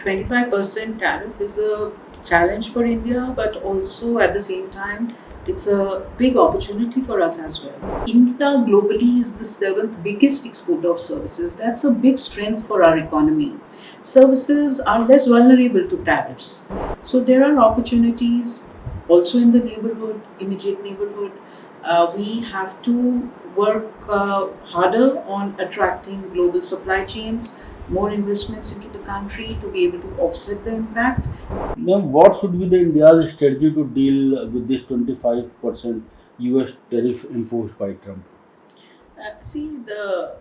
25% tariff is a challenge for India, but also at the same time, it's a big opportunity for us as well. India globally is the seventh biggest exporter of services. That's a big strength for our economy. Services are less vulnerable to tariffs. So there are opportunities also in the neighborhood, immediate neighborhood. We have to work harder on attracting global supply chains, more investments into the country to be able to offset the impact. Ma'am, what should be the India's strategy to deal with this 25% US tariff imposed by Trump? See, the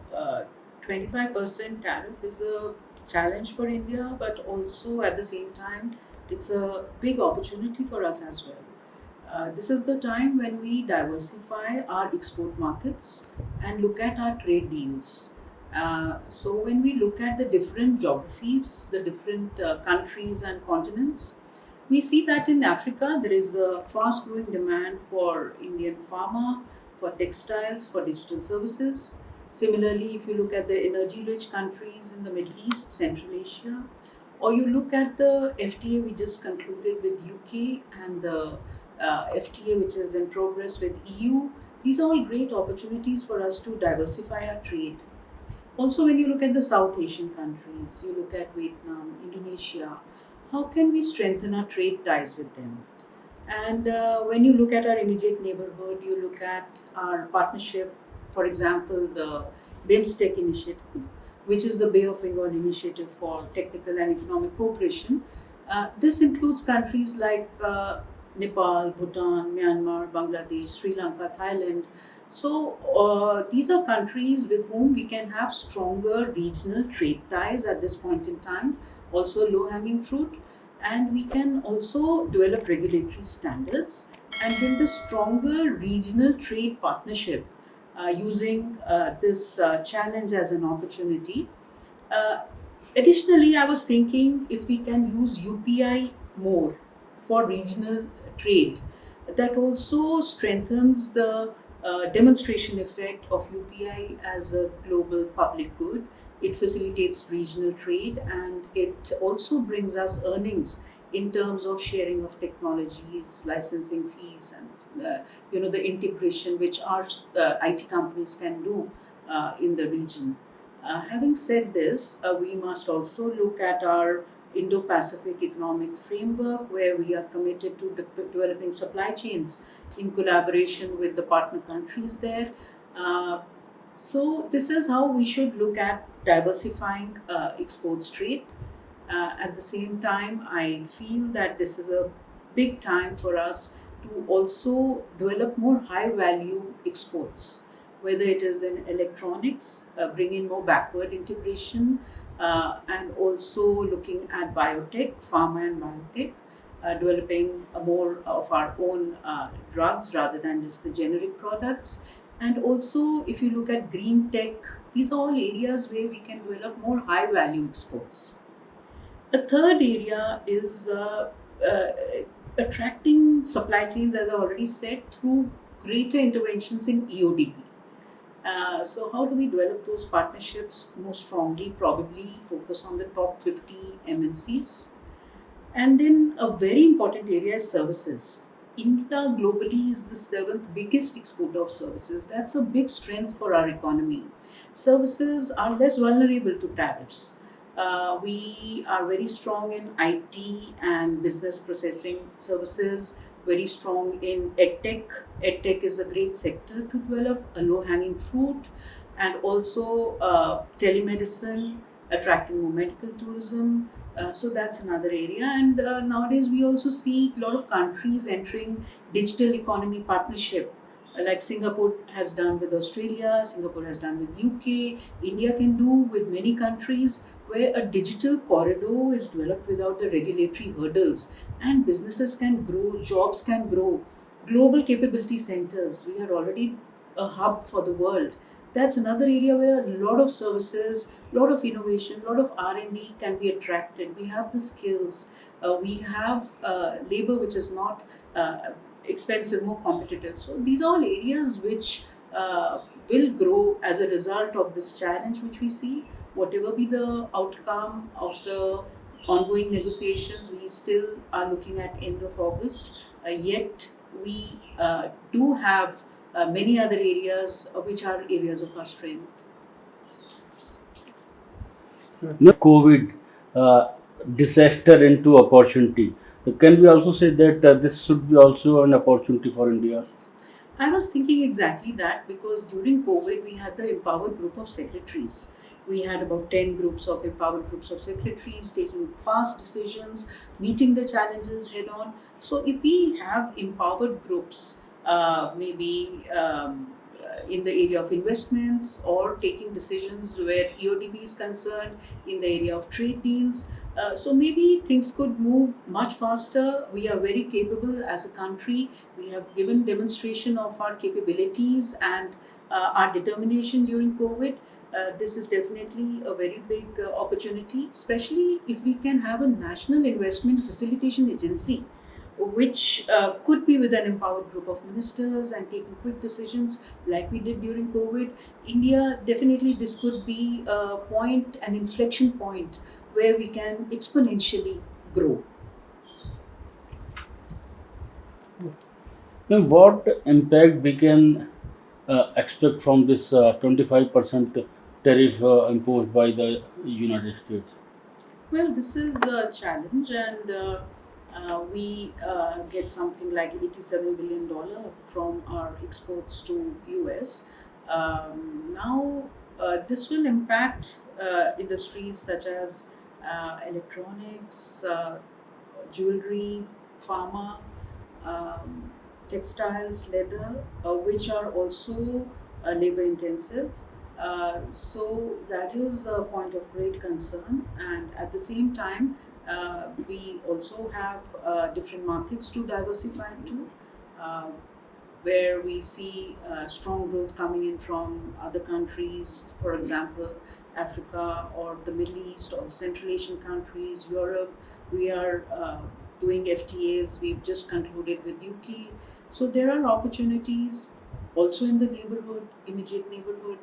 25% tariff is a challenge for India, but also at the same time, it's a big opportunity for us as well. This is the time when we diversify our export markets and look at our trade deals. So, when we look at the different geographies, the different countries and continents, we see that in Africa there is a fast growing demand for Indian pharma, for textiles, for digital services. Similarly, if you look at the energy rich countries in the Middle East, Central Asia, or you look at the FTA we just concluded with UK and the FTA which is in progress with EU, these are all great opportunities for us to diversify our trade. Also, when you look at the South Asian countries, you look at Vietnam, Indonesia, how can we strengthen our trade ties with them? And when you look at our immediate neighborhood, you look at our partnership, for example, the BIMSTEC initiative, which is the Bay of Bengal initiative for technical and economic cooperation. This includes countries like Nepal, Bhutan, Myanmar, Bangladesh, Sri Lanka, Thailand. So these are countries with whom we can have stronger regional trade ties at this point in time, also low hanging fruit, and we can also develop regulatory standards and build a stronger regional trade partnership using this challenge as an opportunity. Uh, Additionally, I was thinking if we can use UPI more for regional trade, that also strengthens the demonstration effect of UPI as a global public good. It facilitates regional trade and it also brings us earnings in terms of sharing of technologies, licensing fees, and the integration which our IT companies can do in the region. Having said this, we must also look at our Indo Pacific economic framework where we are committed to developing supply chains in collaboration with the partner countries there. Uh, so, this is how we should look at diversifying exports trade. At the same time, I feel that this is a big time for us to also develop more high value exports, whether it is in electronics, bring in more backward integration, and also looking at biotech, pharma and biotech, developing more of our own drugs rather than just the generic products. And also, if you look at green tech, these are all areas where we can develop more high value exports. A third area is uh, attracting supply chains, as I already said, through greater interventions in EODP. So, how do we develop those partnerships more strongly? Probably focus on the top 50 MNCs. And then a very important area is services. India globally is the seventh biggest exporter of services. That's a big strength for our economy. Services are less vulnerable to tariffs. We are very strong in IT and business processing services, very strong in edtech. Edtech is a great sector to develop, a low hanging fruit, and also telemedicine, attracting more medical tourism. So that's another area. And nowadays we also see a lot of countries entering digital economy partnership. Like Singapore has done with Australia, Singapore has done with UK, India can do with many countries where a digital corridor is developed without the regulatory hurdles and businesses can grow, jobs can grow, global capability centers. We are already a hub for the world. That's another area where a lot of services, a lot of innovation, a lot of R&D can be attracted. We have the skills, we have labor which is not expensive, more competitive. So these are all areas which will grow as a result of this challenge which we see, whatever be the outcome of the ongoing negotiations. We still are looking at end of August. Yet we do have many other areas which are areas of our strength. COVID disaster into opportunity. So can we also say that this should be also an opportunity for India? Yes. I was thinking exactly that because during COVID we had the empowered group of secretaries. We had about 10 groups of empowered groups of secretaries taking fast decisions, meeting the challenges head on. So, if we have empowered groups, maybe in the area of investments or taking decisions where EODB is concerned, in the area of trade deals, so maybe things could move much faster. We are very capable as a country. We have given demonstration of our capabilities and our determination during COVID. This is definitely a very big opportunity, especially if we can have a national investment facilitation agency which could be with an empowered group of ministers and taking quick decisions like we did during COVID. India, definitely, this could be a point, an inflection point where we can exponentially grow. Then what impact we can expect from this 25% tariff imposed by the United States? Well, this is a challenge, and we get something like $87 billion from our exports to US. Now, this will impact industries such as electronics, jewelry, pharma, um, textiles, leather, which are also labor intensive. So that is a point of great concern. And at the same time, we also have different markets to diversify into. Uh, where we see strong growth coming in from other countries, for example, Africa or the Middle East or Central Asian countries, Europe. We are doing FTAs. We've just concluded with UK. So there are opportunities also in the neighborhood, immediate neighborhood.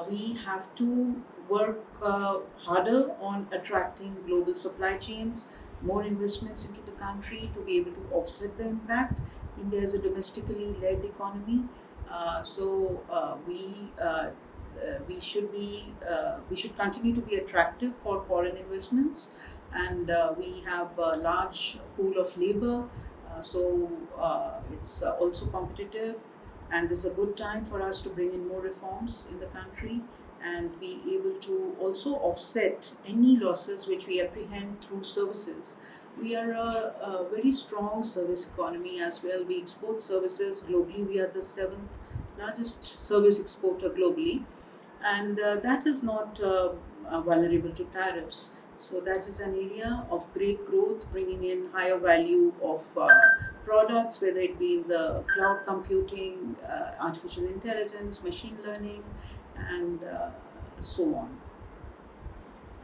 We have to work harder on attracting global supply chains, more investments into the country to be able to offset the impact. India is a domestically led economy, so we should continue to be attractive for foreign investments, and we have a large pool of labor, so it's also competitive, and this is a good time for us to bring in more reforms in the country and be able to also offset any losses which we apprehend through services. We are a very strong service economy as well. We export services globally. We are the seventh largest service exporter globally, and that is not vulnerable to tariffs. So that is an area of great growth, bringing in higher value of products, whether it be in the cloud computing, artificial intelligence, machine learning, and so on.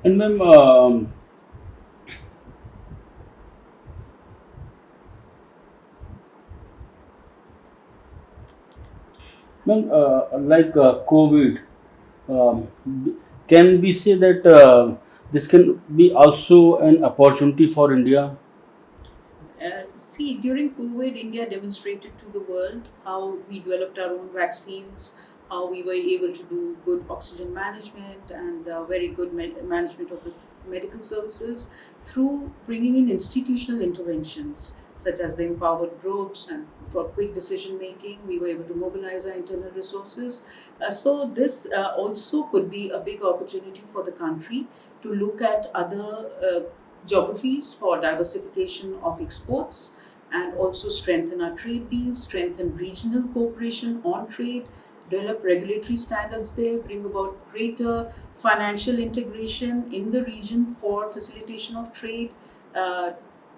And ma'am, like COVID, um, can we say that this can be also an opportunity for India? See, during COVID, India demonstrated to the world how we developed our own vaccines, how we were able to do good oxygen management and very good management of the medical services through bringing in institutional interventions such as the empowered groups, and for quick decision making we were able to mobilize our internal resources. So this also could be a big opportunity for the country to look at other geographies for diversification of exports, and also strengthen our trade deals, strengthen regional cooperation on trade, develop regulatory standards there, bring about greater financial integration in the region for facilitation of trade, uh,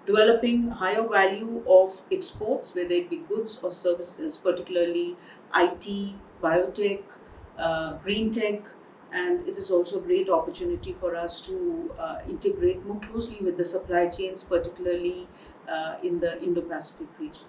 developing higher value of exports, whether it be goods or services, particularly IT, biotech, green tech, and it is also a great opportunity for us to integrate more closely with the supply chains, particularly in the Indo-Pacific region.